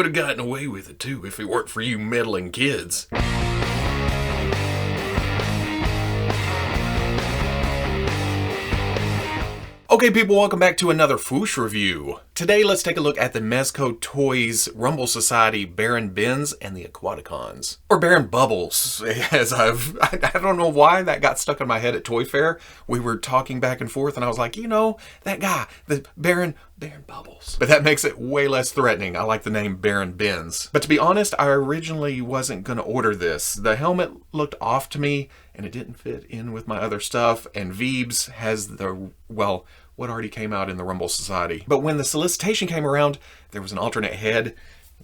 would have gotten away with it too if it weren't for you meddling kids. Okay people, welcome back to another Fwoosh review. Today let's take a look at the Mezco Toys Rumble Society Buren Bins and the Aquaticons. Or Buren Bubbles, as I don't know why that got stuck in my head at Toy Fair. We were talking back and forth and I was like, you know, that guy, the Buren Bubbles. But that makes it way less threatening. I like the name Buren Bins. But to be honest, I originally wasn't gonna order this. The helmet looked off to me and it didn't fit in with my other stuff, and Veebs has the, well, what already came out in the Rumble Society. But when the solicitation came around, there was an alternate head,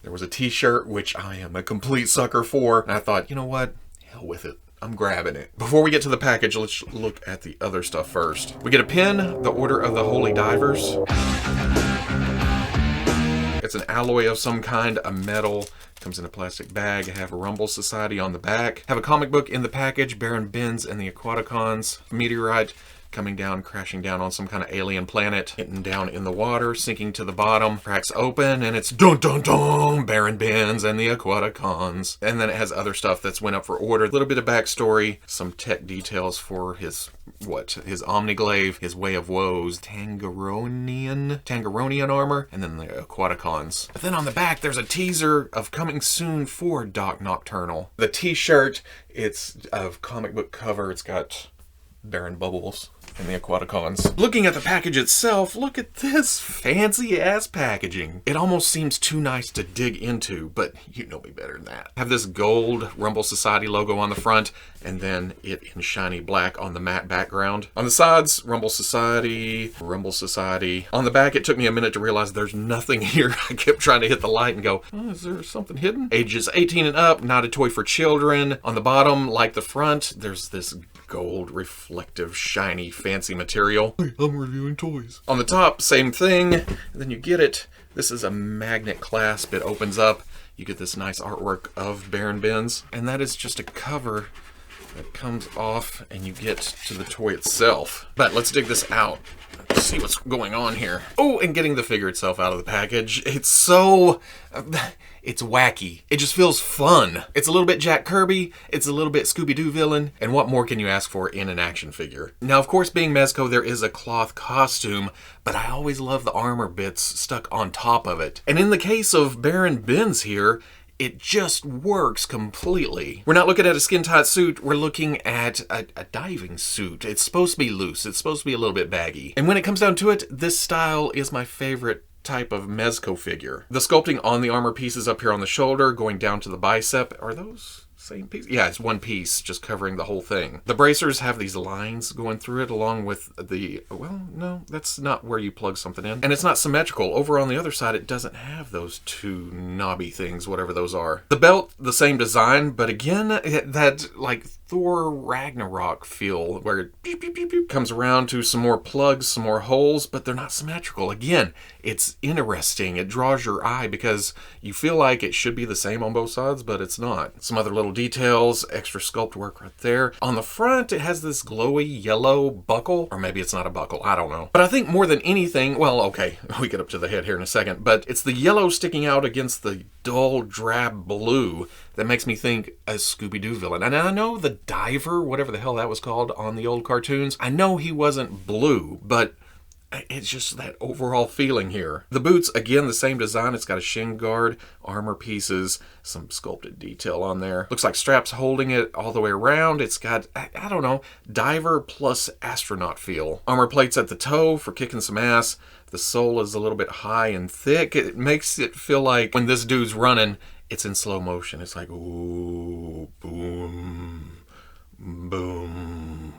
there was a t-shirt, which I am a complete sucker for, and I thought, you know what, hell with it. I'm grabbing it. Before we get to the package, let's look at the other stuff first. We get a pin, the Order of the Holy Divers. It's an alloy of some kind, a metal. Comes in a plastic bag. Have a Rumble Society on the back. Have a comic book in the package, Buren Bins and the Aquaticons. Meteorite coming down, crashing down on some kind of alien planet, hitting down in the water, sinking to the bottom, cracks open, and it's dun dun dun, Buren Bins and the Aquaticons. And then it has other stuff that's went up for order. A little bit of backstory, some tech details for his, his Omni Glaive, his Way of Woes, Tangaronian armor, and then the Aquaticons. But then on the back, there's a teaser of coming soon for Doc Nocturnal. The t-shirt, it's a comic book cover, it's got Buren Bubbles and the Aquaticons. Looking at the package itself, look at this fancy ass packaging. It almost seems too nice to dig into, but you know me better than that. Have this gold Rumble Society logo on the front, and then it in shiny black on the matte background. On the sides, Rumble Society, Rumble Society. On the back, it took me a minute to realize there's nothing here. I kept trying to hit the light and go, oh, is there something hidden? Ages 18 and up, not a toy for children. On the bottom, like the front, there's this gold, reflective, shiny, fancy material. Hey, I'm reviewing toys. On the top, same thing. And then you get it. This is a magnet clasp. It opens up. You get this nice artwork of Buren Bins. And that is just a cover that comes off and you get to the toy itself. But let's dig this out. Let's see what's going on here. Oh, and getting the figure itself out of the package. It's so... it's wacky. It just feels fun. It's a little bit Jack Kirby, it's a little bit Scooby-Doo villain, and what more can you ask for in an action figure? Now, of course, being Mezco, there is a cloth costume, but I always love the armor bits stuck on top of it. And in the case of Buren Bins here, it just works completely. We're not looking at a skin-tight suit, we're looking at a diving suit. It's supposed to be loose, it's supposed to be a little bit baggy. And when it comes down to it, this style is my favorite type of Mezco figure. The sculpting on the armor pieces up here on the shoulder, going down to the bicep, are those same piece? Yeah, it's one piece, just covering the whole thing. The bracers have these lines going through it along with the, well, no, that's not where you plug something in. And it's not symmetrical. Over on the other side, it doesn't have those two knobby things, whatever those are. The belt, the same design, but again, that like Thor Ragnarok feel where it beep, beep, beep, beep, comes around to some more plugs, some more holes, but they're not symmetrical. Again, it's interesting. It draws your eye because you feel like it should be the same on both sides, but it's not. Some other little details, extra sculpt work right there. On the front, it has this glowy yellow buckle, or maybe it's not a buckle, I don't know. But I think more than anything, well, okay, we get up to the head here in a second, but it's the yellow sticking out against the dull drab blue that makes me think a Scooby-Doo villain. And I know the diver, whatever the hell that was called on the old cartoons, I know he wasn't blue, but it's just that overall feeling here. The boots, again, the same design. It's got a shin guard, armor pieces, some sculpted detail on there. Looks like straps holding it all the way around. It's got, I don't know, diver plus astronaut feel. Armor plates at the toe for kicking some ass. The sole is a little bit high and thick. It makes it feel like when this dude's running, it's in slow motion. It's like, ooh, boom, boom,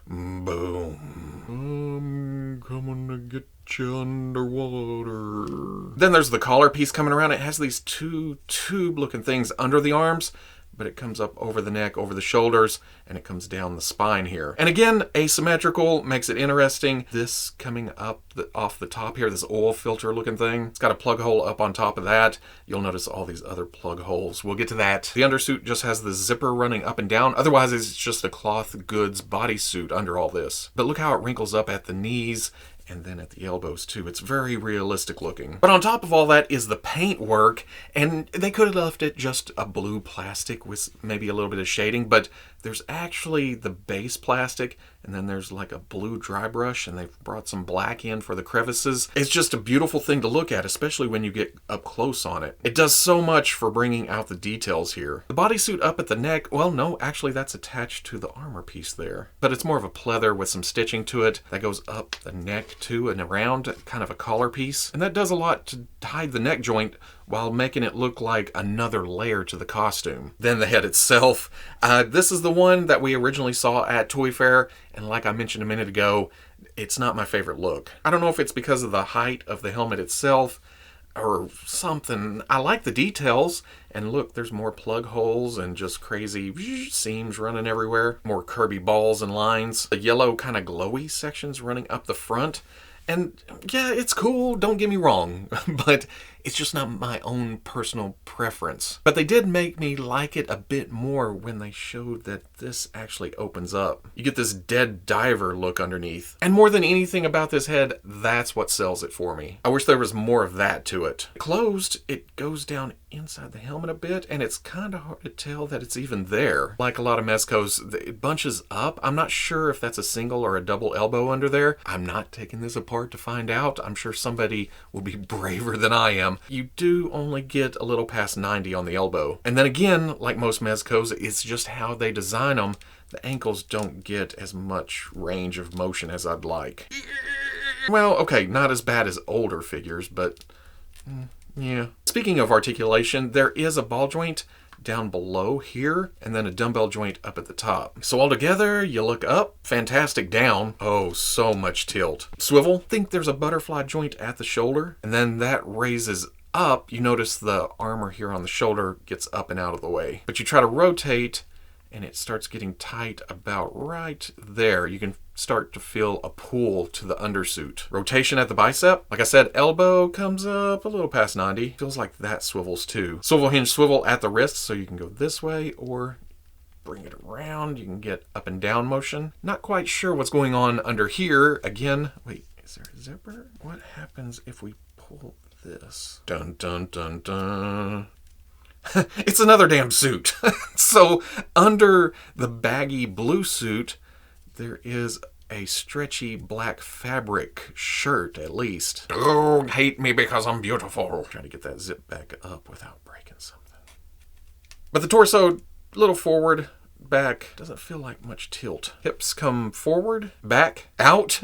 boom. I'm coming to get you underwater. Then there's the collar piece coming around. It has these two tube-looking things under the arms, but it comes up over the neck, over the shoulders, and it comes down the spine here. And again, asymmetrical, makes it interesting. This coming up off the top here, this oil filter looking thing, it's got a plug hole up on top of that. You'll notice all these other plug holes. We'll get to that. The undersuit just has the zipper running up and down. Otherwise, it's just a cloth goods bodysuit under all this. But look how it wrinkles up at the knees and then at the elbows too. It's very realistic looking. But on top of all that is the paint work, and they could have left it just a blue plastic with maybe a little bit of shading, but there's actually the base plastic, and then there's like a blue dry brush, and they've brought some black in for the crevices. It's just a beautiful thing to look at, especially when you get up close on it. It does so much for bringing out the details here. The bodysuit up at the neck, well, no, actually that's attached to the armor piece there. But it's more of a pleather with some stitching to it that goes up the neck too and around, kind of a collar piece. And that does a lot to hide the neck joint while making it look like another layer to the costume. Then the head itself. This is the one that we originally saw at Toy Fair, and like I mentioned a minute ago, it's not my favorite look. I don't know if it's because of the height of the helmet itself or something. I like the details, and look, there's more plug holes and just crazy seams running everywhere. More curvy balls and lines. The yellow kind of glowy sections running up the front. And yeah, it's cool, don't get me wrong, but it's just not my own personal preference. But they did make me like it a bit more when they showed that this actually opens up. You get this dead diver look underneath. And more than anything about this head, that's what sells it for me. I wish there was more of that to it. Closed, it goes down inside the helmet a bit, and it's kind of hard to tell that it's even there. Like a lot of Mezcos, it bunches up. I'm not sure if that's a single or a double elbow under there. I'm not taking this apart to find out. I'm sure somebody will be braver than I am. You do only get a little past 90 on the elbow. And then again, like most Mezcos, it's just how they design them. The ankles don't get as much range of motion as I'd like. Well, okay, not as bad as older figures, but yeah. Speaking of articulation, there is a ball joint down below here, and then a dumbbell joint up at the top. So altogether, you look up, fantastic down. Oh, so much tilt. Swivel, think there's a butterfly joint at the shoulder, and then that raises up. You notice the armor here on the shoulder gets up and out of the way. But you try to rotate, and it starts getting tight about right there. You can start to feel a pull to the undersuit. Rotation at the bicep. Like I said, elbow comes up a little past 90. Feels like that swivels too. Swivel hinge swivel at the wrist, so you can go this way or bring it around. You can get up and down motion. Not quite sure what's going on under here. Again, wait, is there a zipper? What happens if we pull this? Dun, dun, dun, dun. It's another damn suit. So under the baggy blue suit, there is a stretchy black fabric shirt, at least. Don't hate me because I'm beautiful. Trying to get that zip back up without breaking something. But the torso, a little forward, back, doesn't feel like much tilt. Hips come forward, back, out.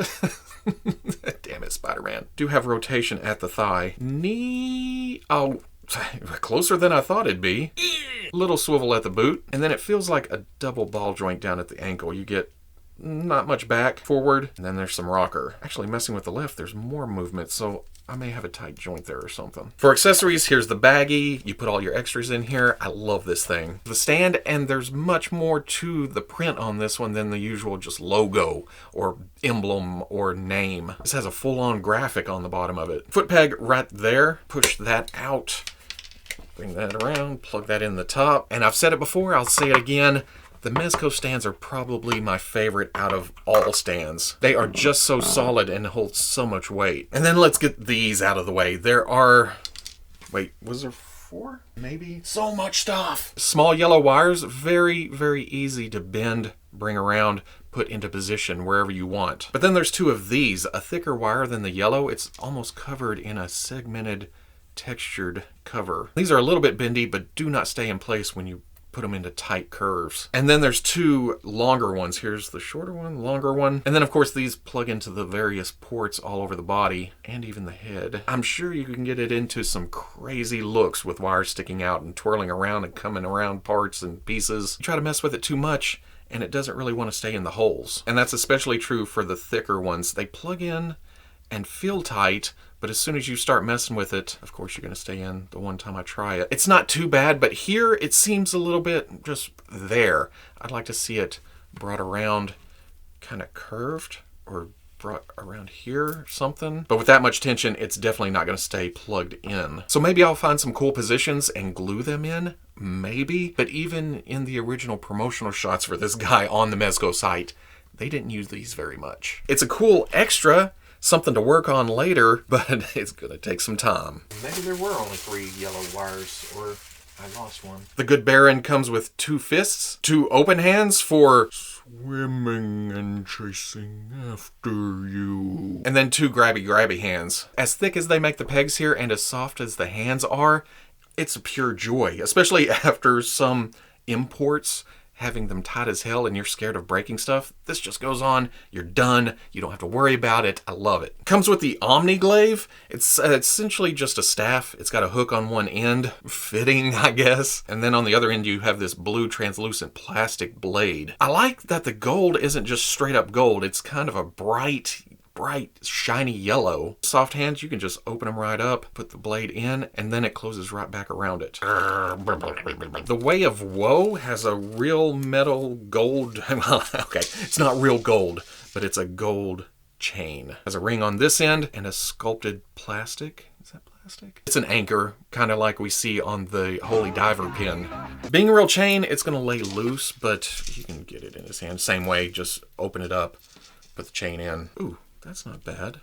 Damn it, Spider-Man. Do have rotation at the thigh. Knee, oh, closer than I thought it'd be. Little swivel at the boot, and then it feels like a double ball joint down at the ankle. You get not much back, forward, and then there's some rocker. Actually, messing with the left, there's more movement, so I may have a tight joint there or something. For accessories, here's the baggie. You put all your extras in here. I love this thing. The stand, and there's much more to the print on this one than the usual just logo or emblem or name. This has a full-on graphic on the bottom of it. Foot peg right there. Push that out. Bring that around, plug that in the top. And I've said it before, I'll say it again. The Mezco stands are probably my favorite out of all stands. They are just so solid and hold so much weight. And then let's get these out of the way. There are, wait, was there 4? Maybe? So much stuff. Small yellow wires, very, very easy to bend, bring around, put into position wherever you want. But then there's 2 of these, a thicker wire than the yellow. It's almost covered in a segmented, textured cover. These are a little bit bendy, but do not stay in place when you put them into tight curves. And then there's 2 longer ones. Here's the shorter one, longer one. And then of course these plug into the various ports all over the body and even the head. I'm sure you can get it into some crazy looks with wires sticking out and twirling around and coming around parts and pieces. You try to mess with it too much and it doesn't really want to stay in the holes. And that's especially true for the thicker ones. They plug in and feel tight, but as soon as you start messing with it, of course you're going to stay in the one time I try it. It's not too bad, but here it seems a little bit just there. I'd like to see it brought around, kind of curved, or brought around here or something. But with that much tension, it's definitely not going to stay plugged in. So maybe I'll find some cool positions and glue them in, maybe. But even in the original promotional shots for this guy on the Mezco site, they didn't use these very much. It's a cool extra, Something to work on later, but it's gonna take some time. Maybe there were only 3 yellow wires, or I lost one. The good Buren comes with 2 fists, 2 open hands for swimming and chasing after you, and then 2 grabby hands. As thick as they make the pegs here and as soft as the hands are, it's a pure joy, especially after some imports having them tight as hell and you're scared of breaking stuff. This just goes on, you're done, you don't have to worry about it. I love it. Comes with the Omni Glaive. It's essentially just a staff. It's got a hook on one end, fitting, I guess. And then on the other end you have this blue translucent plastic blade. I like that the gold isn't just straight up gold. It's kind of a bright, shiny yellow. Soft hands, you can just open them right up, put the blade in, and then it closes right back around it. The Way of Woe has a real metal gold, okay, it's not real gold, but it's a gold chain. Has a ring on this end and a sculpted plastic. Is that plastic? It's an anchor, kind of like we see on the Holy Diver pin. Being a real chain, it's gonna lay loose, but you can get it in his hand. Same way, just open it up, put the chain in. Ooh. That's not bad.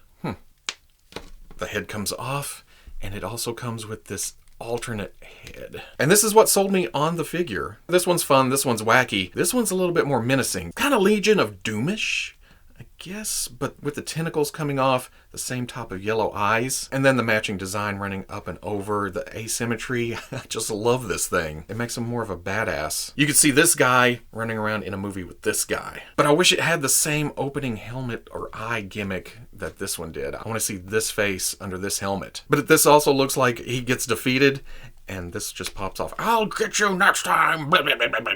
The head comes off, and it also comes with this alternate head. And this is what sold me on the figure. This one's fun, this one's wacky. This one's a little bit more menacing. Kind of Legion of Doomish, I guess, but with the tentacles coming off, the same type of yellow eyes, and then the matching design running up and over, the asymmetry. I just love this thing. It makes him more of a badass. You could see this guy running around in a movie with this guy. But I wish it had the same opening helmet or eye gimmick that this one did. I want to see this face under this helmet. But this also looks like he gets defeated, and this just pops off. I'll get you next time.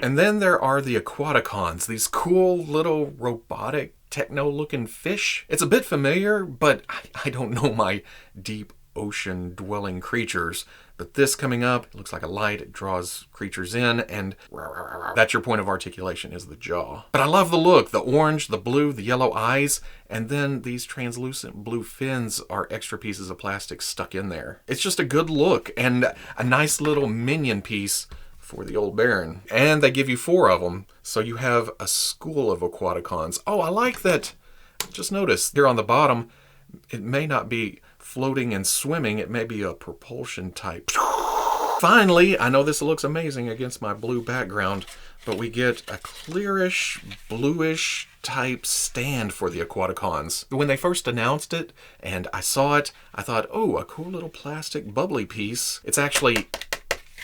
And then there are the Aquaticons, these cool little robotic techno-looking fish. It's a bit familiar, but I don't know my deep ocean-dwelling creatures. But this coming up, it looks like a light, it draws creatures in, and that's your point of articulation, is the jaw. But I love the look, the orange, the blue, the yellow eyes, and then these translucent blue fins are extra pieces of plastic stuck in there. It's just a good look, and a nice little minion piece for the old Buren. And they give you 4 of them, so you have a school of Aquaticons. Oh, I like that. Just notice here on the bottom, it may not be floating and swimming, it may be a propulsion type. Finally, I know this looks amazing against my blue background, but we get a clearish, bluish type stand for the Aquaticons. When they first announced it and I saw it, I thought, oh, a cool little plastic bubbly piece. It's actually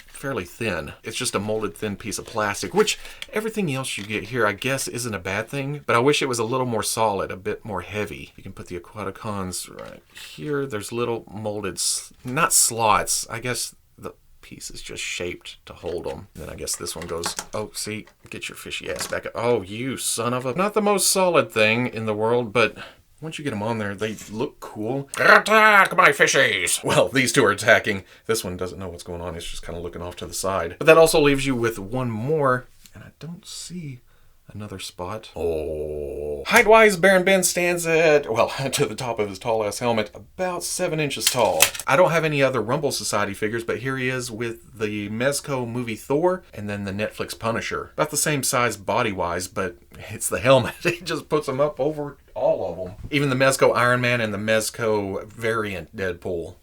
fairly thin. It's just a molded thin piece of plastic, which everything else you get here I guess isn't a bad thing, but I wish it was a little more solid, a bit more heavy. You can put the Aquaticons right here. There's little molded, not slots, I guess the piece is just shaped to hold them. And then I guess this one goes, oh, see, get your fishy ass back up. Oh, you son of a, not the most solid thing in the world, but once you get them on there, they look cool. Attack my fishies! Well, these 2 are attacking. This one doesn't know what's going on. It's just kind of looking off to the side. But that also leaves you with 1 more, and I don't see another spot. Oh. Height-wise, Buren Ben stands at, well, to the top of his tall-ass helmet, about 7 inches tall. I don't have any other Rumble Society figures, but here he is with the Mezco movie Thor, and then the Netflix Punisher. About the same size body-wise, but it's the helmet. It just puts him up over all of them. Even the Mezco Iron Man and the Mezco variant Deadpool.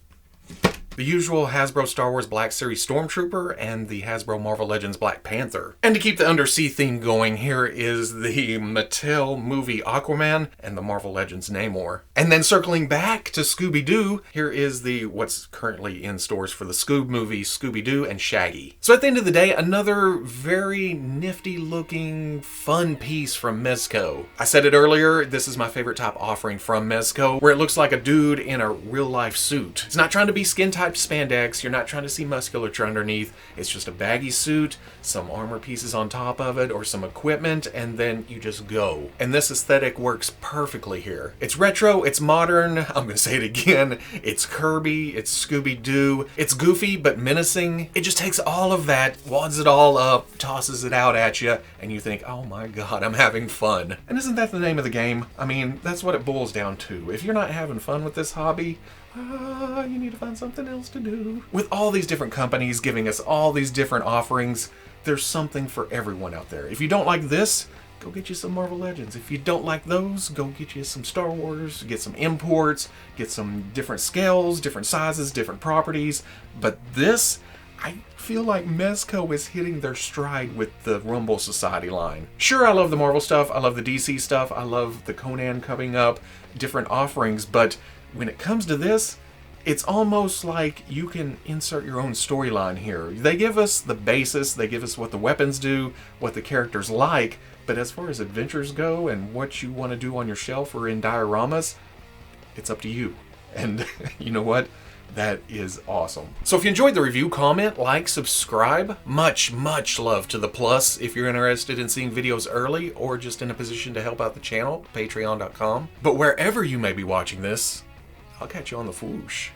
The usual Hasbro Star Wars Black Series Stormtrooper and the Hasbro Marvel Legends Black Panther. And to keep the undersea theme going, here is the Mattel movie Aquaman and the Marvel Legends Namor. And then circling back to Scooby-Doo, here is the what's currently in stores for the Scoob movie Scooby-Doo and Shaggy. So at the end of the day, another very nifty looking fun piece from Mezco. I said it earlier, this is my favorite type offering from Mezco, where it looks like a dude in a real life suit. It's not trying to be skin tight spandex, you're not trying to see musculature underneath, it's just a baggy suit, some armor pieces on top of it, or some equipment, and then you just go. And this aesthetic works perfectly here. It's retro, it's modern, I'm gonna say it again, it's Kirby, it's Scooby-Doo, it's goofy but menacing. It just takes all of that, wads it all up, tosses it out at you, and you think, oh my god, I'm having fun. And isn't that the name of the game? I mean, that's what it boils down to. If you're not having fun with this hobby, you need to find something else to do. With all these different companies giving us all these different offerings, there's something for everyone out there. If you don't like this, go get you some Marvel Legends. If you don't like those, go get you some Star Wars, get some imports, get some different scales, different sizes, different properties. But this, I feel like Mezco is hitting their stride with the Rumble Society line. Sure, I love the Marvel stuff, I love the DC stuff, I love the Conan coming up, different offerings, but when it comes to this, it's almost like you can insert your own storyline here. They give us the basis, they give us what the weapons do, what the characters like, but as far as adventures go and what you want to do on your shelf or in dioramas, it's up to you. And you know what? That is awesome. So if you enjoyed the review, comment, like, subscribe. Much, much love to the plus. If you're interested in seeing videos early or just in a position to help out the channel, patreon.com. But wherever you may be watching this, I'll catch you on the Fwoosh.